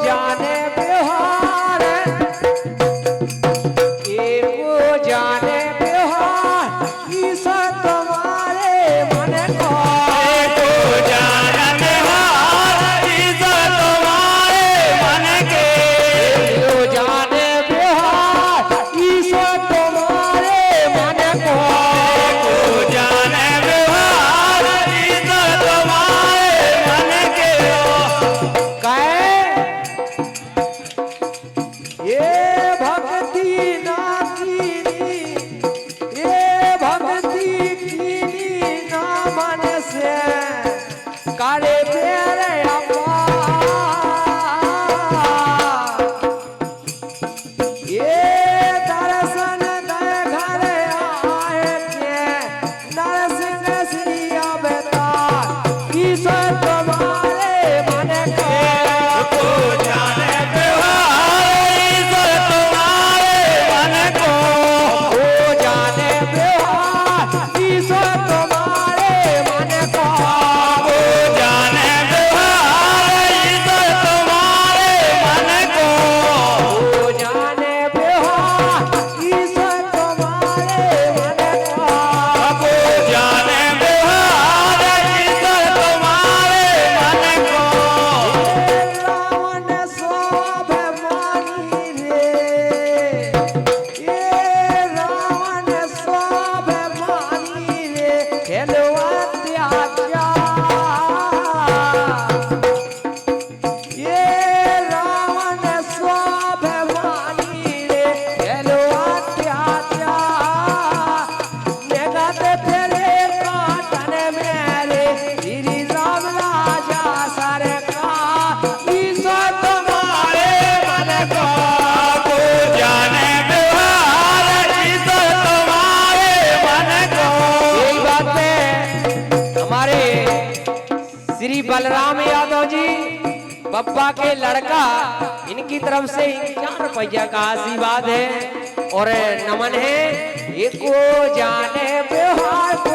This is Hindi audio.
जाने बिहार एको जाने बिहार ईश्वर तुम्हारे मन को एको जाने बिहार ईश्वर तुम्हारे मन के एको जाने बिहार ईश्वर तुम्हारे मन को एको जाने बिहार ईश्वर तुम्हारे मन के कहे ये भक्ति ना कीनी ये भक्ति कीनी ना मन से करे तेरे अपा ये दर्शन दे घर आए के नरसिंह श्री अवतार ईश्वर तुम्हारे मन को एको जाने बिहार ईश्वर तुम्हारे मन को ओ जाने बिहार ईश्वर तुम्हारे मन को एको जाने बिहार ईश्वर तुम्हारे मन को ओ जाने बिहार ईश्वर तुम्हारे मन को एको जाने बिहार ईश्वर तुम्हारे मन को रावण स्वाभिमानी रे ये रावण स्वाभिमानी रे हेलो अत्याचार ये रावण स्वाभिमानी रे हेलो अत्याचार जगत फेरे काटन मेरे श्री राम राजा सरकार ईश्वर तुम्हारे मन को एको जाने बिहार ईश्वर तुम्हारे मन को यही बात पे हमारे श्री बलराम यादव जी पप्पा के लड़का इनकी तरफ से 51 रुपया का आशीर्वाद है और नमन है एको जाने बिहार को